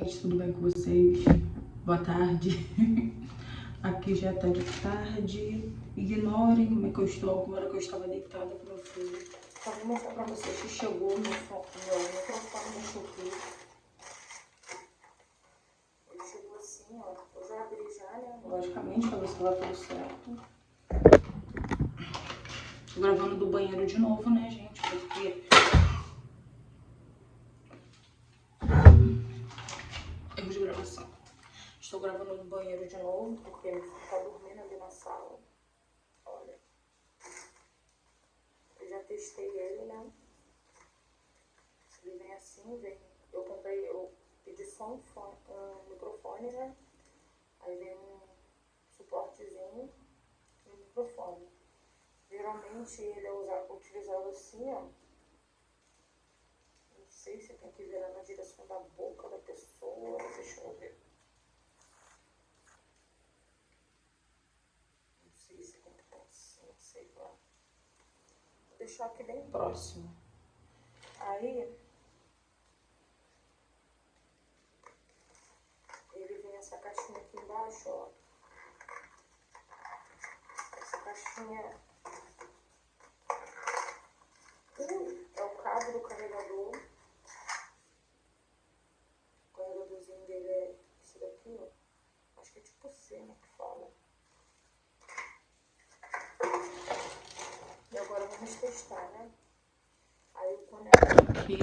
gente, tudo bem com vocês? Boa tarde. Aqui já tá de tarde. Ignorem como é que eu estou, como era que eu estava deitada com meu filho. Só vou mostrar pra vocês que chegou meu microfone da Shopee. Ele chegou assim, ó. Eu já abri já, né? Logicamente, pra ver se tava tudo certo. Tô gravando do banheiro de novo, né, gente? Porque erro de gravação. Estou gravando no banheiro de novo, porque ele tá dormindo ali na sala. Olha. Eu já testei ele, né? Ele vem assim, vem. Eu pedi só um microfone, né? Aí vem um suportezinho e um microfone. Geralmente ele é utilizado assim, ó. Não sei se tem que virar na direção da boca da pessoa. Deixa eu ver. Não sei se tem que estar assim, sei lá. Vou deixar aqui bem próximo. Aí ele vem essa caixinha aqui embaixo, ó. Essa caixinha é o cabo do carregador. O carregadorzinho dele é esse daqui, ó. Acho que é tipo C, né, que fala. E agora vamos testar, né? Aí eu conecto aqui.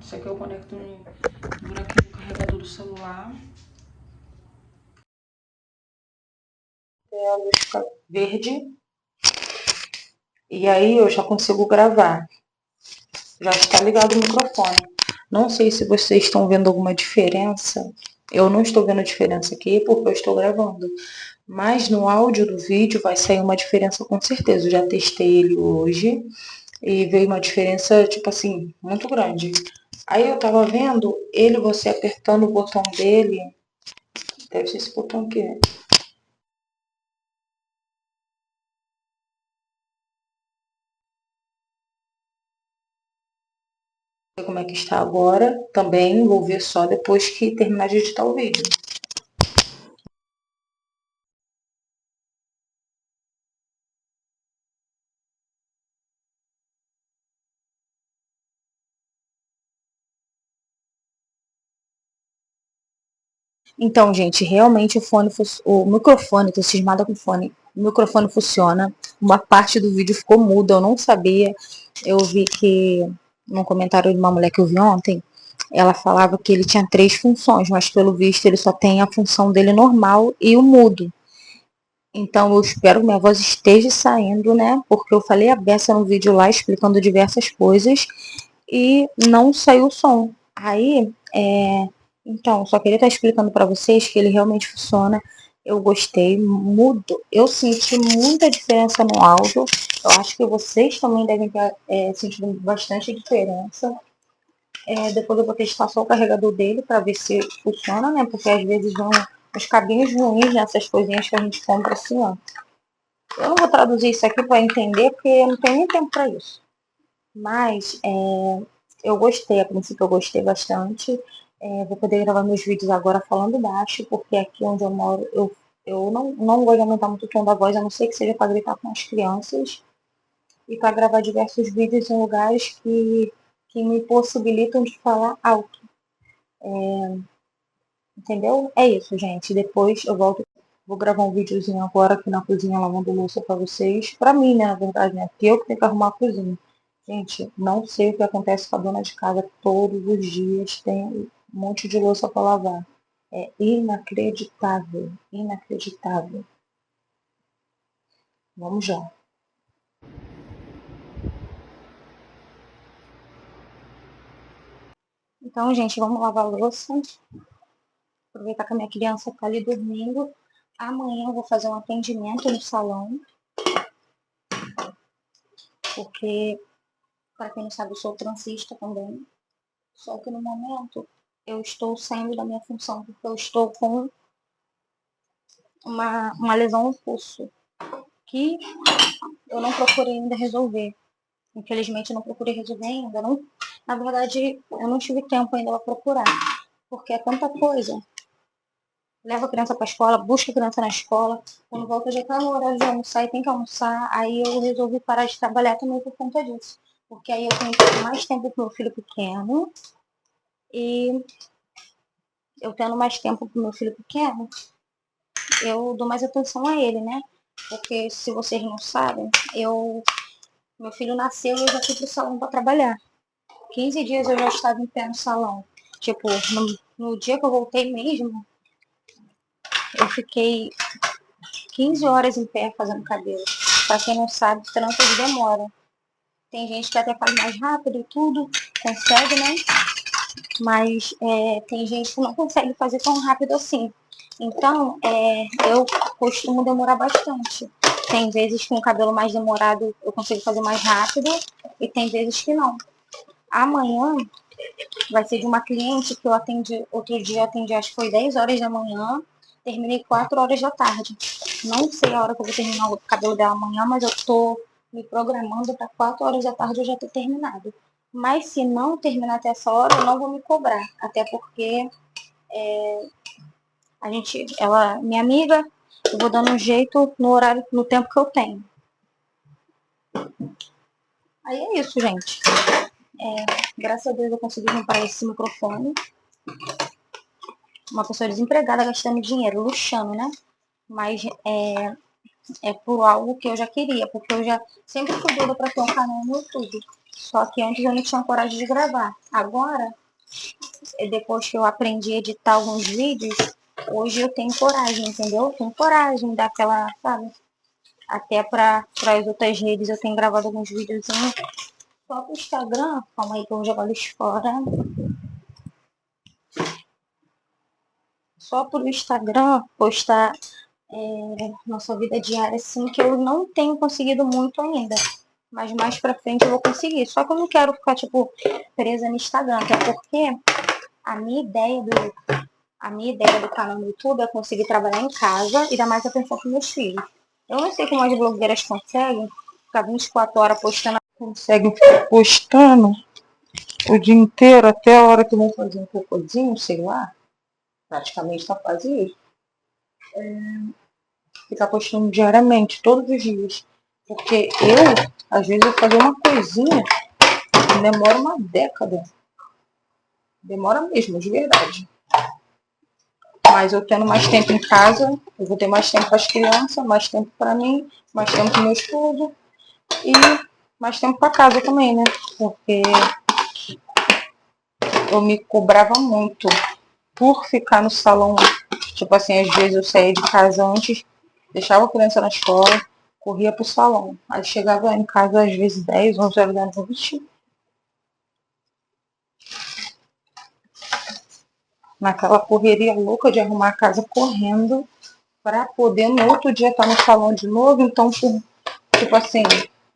Isso aqui eu conecto no buraquinho do carregador do celular. A luz fica verde. E aí eu já consigo gravar. Já está ligado o microfone. Não sei se vocês estão vendo alguma diferença. Eu não estou vendo diferença aqui porque eu estou gravando. Mas no áudio do vídeo vai sair uma diferença com certeza. Eu já testei ele hoje e veio uma diferença, tipo assim, muito grande. Aí eu tava vendo ele, você apertando o botão dele. Deve ser esse botão aqui, né? Como é que está agora. Também vou ver só depois que terminar de editar o vídeo. Então, gente, realmente o microfone, tô cismada com o fone. O microfone funciona. Uma parte do vídeo ficou muda, eu não sabia. Eu vi que num comentário de uma mulher que eu vi ontem, ela falava que ele tinha 3 funções, mas pelo visto ele só tem a função dele normal e o mudo. Então eu espero que minha voz esteja saindo, né? Porque eu falei a beça no vídeo lá explicando diversas coisas e não saiu o som. Aí, então, só queria estar explicando para vocês que ele realmente funciona. Eu gostei, mudo. Eu senti muita diferença no áudio. Eu acho que vocês também devem ter sentido bastante diferença. Depois eu vou testar só o carregador dele para ver se funciona, né? Porque às vezes vão os cabinhos ruins, nessas coisinhas que a gente compra assim, ó. Eu não vou traduzir isso aqui para entender, porque eu não tenho nem tempo para isso. Mas eu gostei, a princípio eu gostei bastante. Vou poder gravar meus vídeos agora falando baixo, porque aqui onde eu moro eu não gosto de aumentar muito o tom da voz, a não ser que seja para gritar com as crianças e para gravar diversos vídeos em lugares que me possibilitam de falar alto. Entendeu? É isso, gente. Depois eu volto. Vou gravar um videozinho agora aqui na cozinha lavando louça pra vocês. Pra mim, né, na verdade, né? Porque eu que tenho que arrumar a cozinha. Gente, não sei o que acontece com a dona de casa todos os dias. Tem um monte de louça pra lavar. É inacreditável. Inacreditável. Vamos já. Então, gente, vamos lavar a louça. Aproveitar que a minha criança tá ali dormindo. Amanhã eu vou fazer um atendimento no salão. Porque, para quem não sabe, eu sou transista também. Só que no momento eu estou saindo da minha função, porque eu estou com uma lesão no pulso, que eu não procurei ainda resolver. Infelizmente eu não procurei resolver ainda. Não, na verdade, eu não tive tempo ainda para procurar. porque é tanta coisa. Leva a criança pra escola, busca a criança na escola. Quando volta já tá no horário de almoçar e tem que almoçar. Aí eu resolvi parar de trabalhar também por conta disso. Porque aí eu tenho que ter mais tempo pro meu filho pequeno. E eu tendo mais tempo pro meu filho pequeno, eu dou mais atenção a ele, né? Porque se vocês não sabem, meu filho nasceu e eu já fui pro salão para trabalhar. 15 dias eu já estava em pé no salão. Tipo, no dia que eu voltei mesmo, eu fiquei 15 horas em pé fazendo cabelo. Pra quem não sabe, tranças demora. Tem gente que até faz mais rápido e tudo, consegue, né? Mas tem gente que não consegue fazer tão rápido assim. Então, eu costumo demorar bastante. Tem vezes que um cabelo mais demorado eu consigo fazer mais rápido e tem vezes que não. Amanhã vai ser de uma cliente que eu atendi, outro dia eu atendi, acho que foi 10 horas da manhã, terminei 4 horas da tarde. Não sei a hora que eu vou terminar o cabelo dela amanhã, mas eu tô me programando para 4 horas da tarde eu já ter terminado. Mas se não terminar até essa hora, eu não vou me cobrar. Até porque minha amiga, eu vou dando um jeito no horário, no tempo que eu tenho. Aí é isso, gente. Graças a Deus eu consegui comprar esse microfone. Uma pessoa desempregada gastando dinheiro, luxando, né? Mas é por algo que eu já queria, porque eu já sempre fui doida pra ter um canal no YouTube. Só que antes eu não tinha coragem de gravar. Agora, depois que eu aprendi a editar alguns vídeos, hoje eu tenho coragem, entendeu? Eu tenho coragem daquela, sabe? Até para as outras redes eu tenho gravado alguns videozinhos. Só pro Instagram, calma aí que eu vou jogar eles fora. Só pro Instagram postar nossa vida diária, assim, que eu não tenho conseguido muito ainda. Mas mais pra frente eu vou conseguir. Só que eu não quero ficar, tipo, presa no Instagram, até porque a minha ideia do, a minha ideia do canal no YouTube é conseguir trabalhar em casa e dar mais atenção pros meus filhos. Eu não sei como as blogueiras conseguem ficar 24 horas postando. Conseguem ficar postando o dia inteiro até a hora que vão fazer um cocôzinho, sei lá. Praticamente tá quase isso. Ficar postando diariamente, todos os dias. Porque às vezes, eu fazer uma coisinha demora uma década. Demora mesmo, de verdade. Mas eu tendo mais tempo em casa, eu vou ter mais tempo para as crianças, mais tempo para mim, mais tempo para meu esposo e mais tempo para casa também, né? Porque eu me cobrava muito por ficar no salão. Tipo assim, às vezes eu saía de casa antes, deixava a criança na escola, corria pro salão. Aí chegava em casa às vezes 10, 11 horas da noite, naquela correria louca de arrumar a casa correndo para poder no outro dia estar no salão de novo. Então, tipo assim,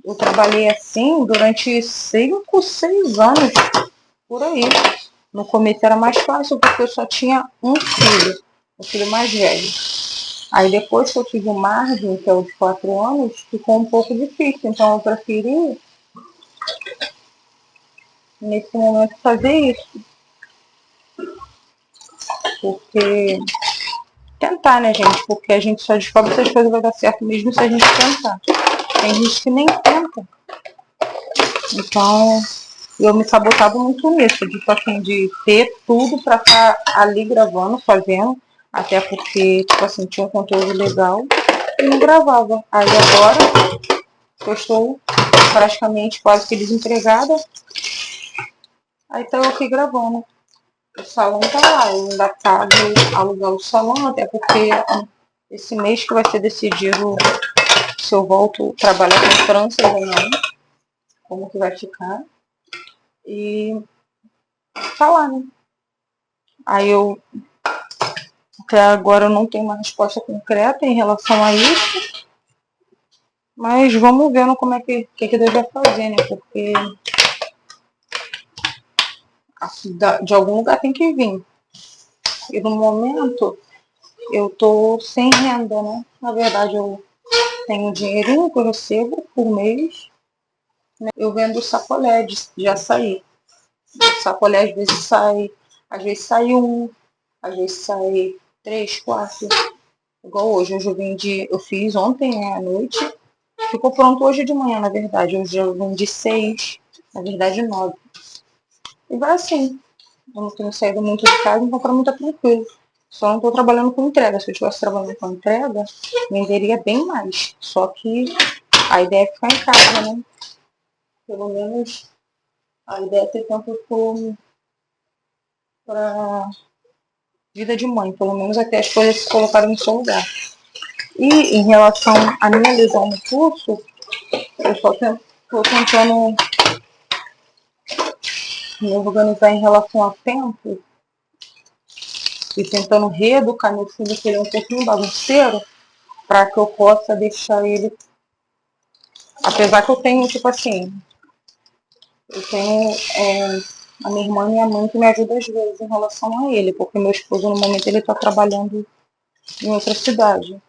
eu trabalhei assim durante 5, 6 anos por aí. No começo era mais fácil porque eu só tinha um filho, o filho mais velho. Aí depois que eu tive o Marvin, que é o de 4 anos, ficou um pouco difícil. Então eu preferi, nesse momento, fazer isso. Porque tentar, né, gente? Porque a gente só descobre se as coisas vão dar certo mesmo se a gente tentar. Tem gente que nem tenta. Então, eu me sabotava muito nisso, de, tipo assim, de ter tudo pra estar ali gravando, fazendo. Até porque, tipo assim, tinha um conteúdo legal e não gravava. Aí agora, eu estou praticamente quase que desempregada, aí tô eu aqui gravando. O salão tá lá, eu ainda cabe alugar o salão, até porque esse mês que vai ser decidido se eu volto a trabalhar com França ou não, como que vai ficar. E tá lá, né? Aí até agora eu não tenho uma resposta concreta em relação a isso, mas vamos vendo como é que Deus vai fazer, né? Porque de algum lugar tem que vir. E no momento eu tô sem renda, né? Na verdade, eu tenho um dinheirinho que eu recebo por mês. Né? Eu vendo sacolé de açaí. O sacolé às vezes sai Às vezes sai um, às vezes sai 3, 4. Igual hoje. Eu fiz ontem, né, à noite. Ficou pronto hoje de manhã, na verdade. Hoje eu vendi 6, na verdade 9. E vai assim. Eu não tenho saído muito de casa, então para mim tá tranquilo. Só não estou trabalhando com entrega. Se eu estivesse trabalhando com entrega, venderia bem mais. Só que a ideia é ficar em casa, né? Pelo menos a ideia é ter tempo para vida de mãe. Pelo menos até as coisas se colocarem no seu lugar. E em relação à minha lesão no pulso, eu só estou tentando me organizar em relação a tempo e tentando reeducar meu filho, que ele é um pouquinho bagunceiro, para que eu possa deixar ele. Apesar que eu tenho, tipo assim, eu tenho a minha irmã e minha mãe que me ajudam às vezes em relação a ele, porque meu esposo no momento ele está trabalhando em outra cidade.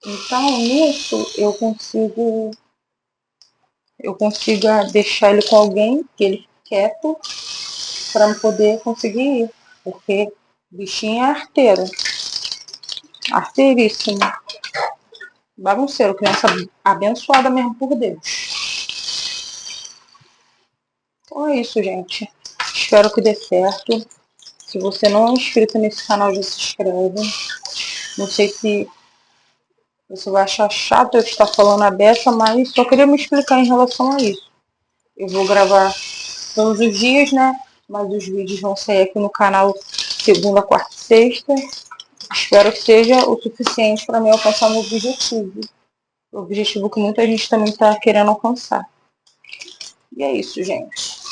Então nisso eu consigo deixar ele com alguém que ele fique quieto para poder conseguir ir, porque o bichinho é arteiro, arteiríssimo, bagunceiro, criança abençoada mesmo por Deus. Então é isso, gente. Espero que dê certo. Se você não é inscrito nesse canal, já se inscreve. Não sei se você vai achar chato eu estar falando a beça, mas só queria me explicar em relação a isso. Eu vou gravar todos os dias, né? Mas os vídeos vão sair aqui no canal segunda, quarta e sexta. Espero que seja o suficiente para mim alcançar meu objetivo. O objetivo que muita gente também está querendo alcançar. E é isso, gente.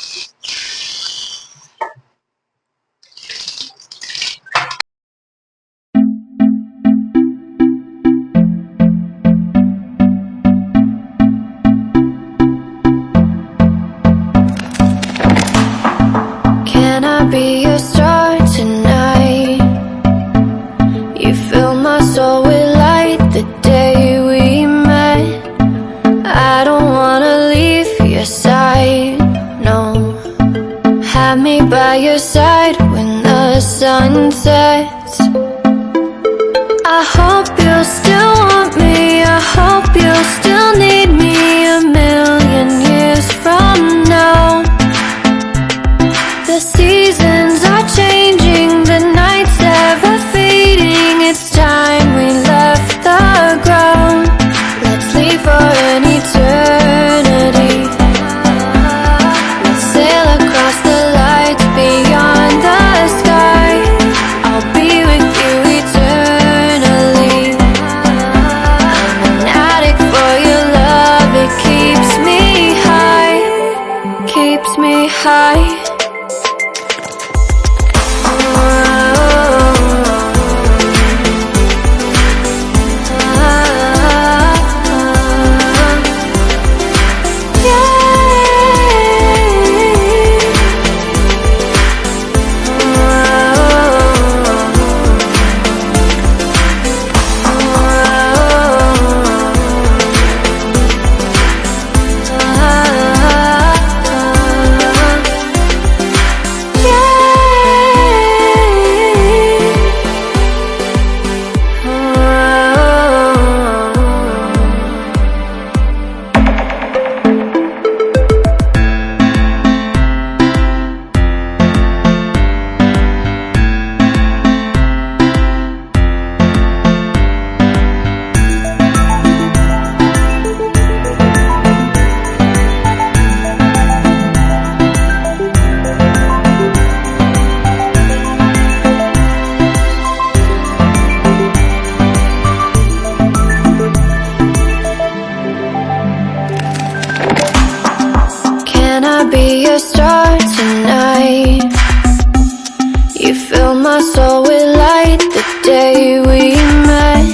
Can I be your star tonight? You fill my soul with light the day we met. I don't wanna leave your side, no. Have me by your side when the sun sets. I hope you'll still want me, I hope you'll still need me 1,000,000 years from now. The seasons are changing, the nights ever fading. It's time we left the ground. Let's leave for an eternity. Let's sail across the lights beyond the sky. I'll be with you eternally. I'm an addict for your love, it keeps me high, keeps me high. Can I be your star tonight? You fill my soul with light the day we met.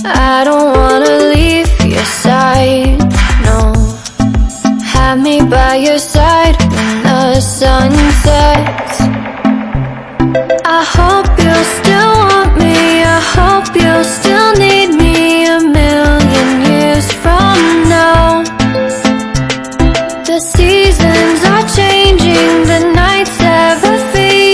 I don't wanna leave your side, no. Have me by your side when the sun sets. I hope you'll still want me, I hope you'll still need me 1,000,000 years from now. The seasons are changing, the nights ever fade.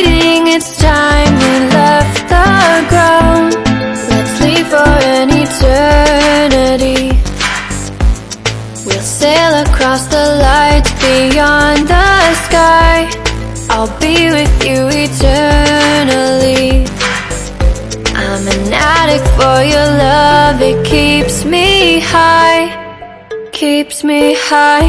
you eternally. I'm an addict for your love, it keeps me high, keeps me high.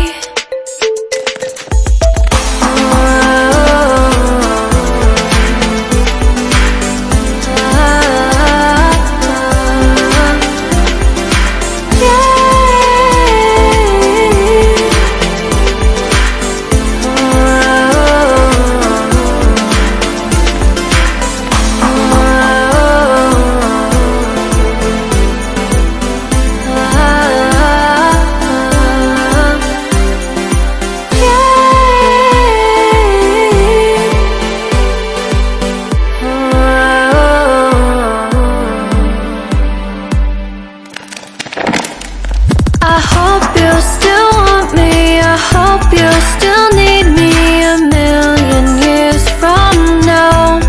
I hope you still want me, I hope you still need me a million years from now.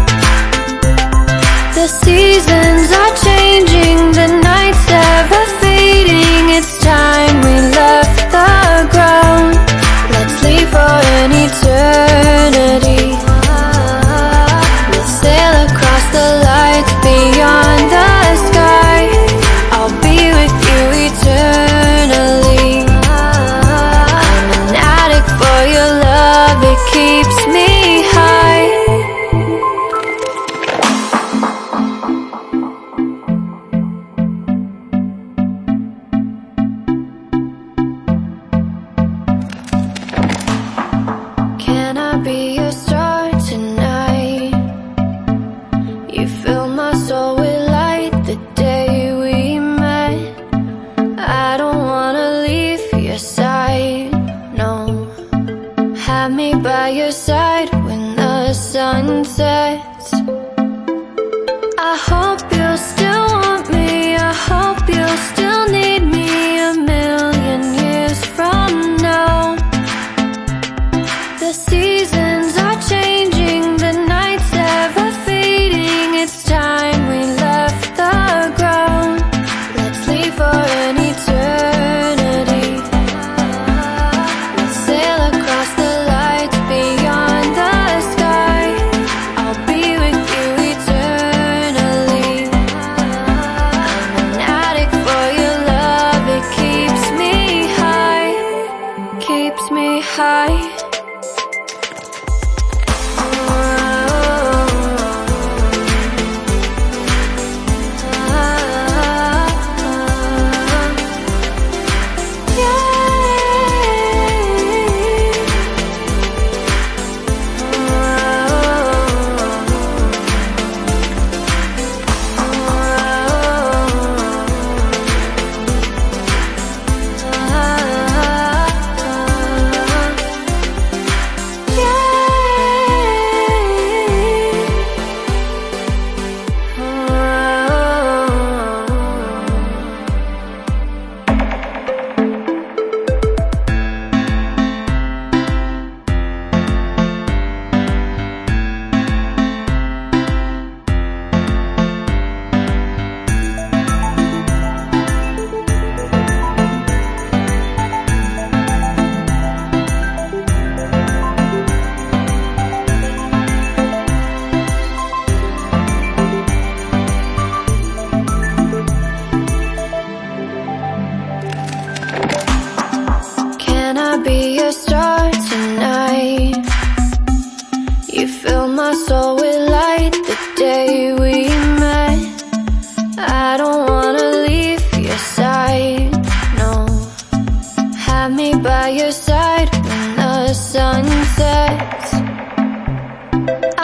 The seasons are changing, the nights ever fading, it's time we left the ground. Let's leave for an eternity. We'll sail across the lights beyond the sky. I'll be with you eternally. I'm an addict for your love, it keeps me high. Can I be your star tonight? You fill my soul with light the day we met. I don't wanna leave your side, no. Have me by your side when the sun sets. I hope you'll still want me, I hope you'll still need me a million years from now. The seasons are changing, the nights ever fading, it's time we left the ground. Let's leave for an eternity. We'll sail across the lights beyond the sky. I'll be with you eternally. I'm an addict for your love, it keeps me high, keeps me high. Can I be your star tonight? You fill my soul with light the day we met. I don't wanna leave your side, no. Have me by your side when the sun sets.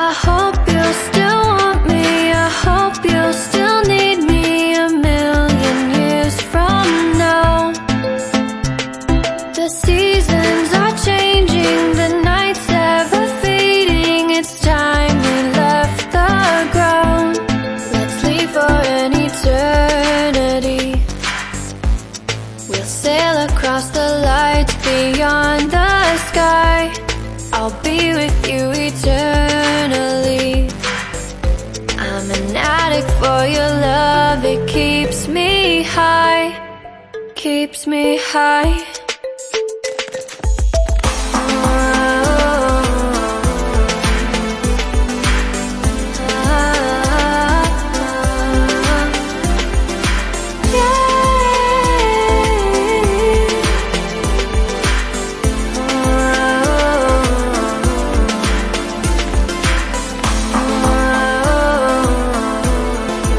I hope you'll still want me, I hope you'll still need me a million years from now. The seasons are changing, the nights ever fading, it's time we left the ground. Let's leave for an eternity. We'll sail across the lights beyond the sky. I'll be with you eternally. I'm an addict for your love, it keeps me high, keeps me high.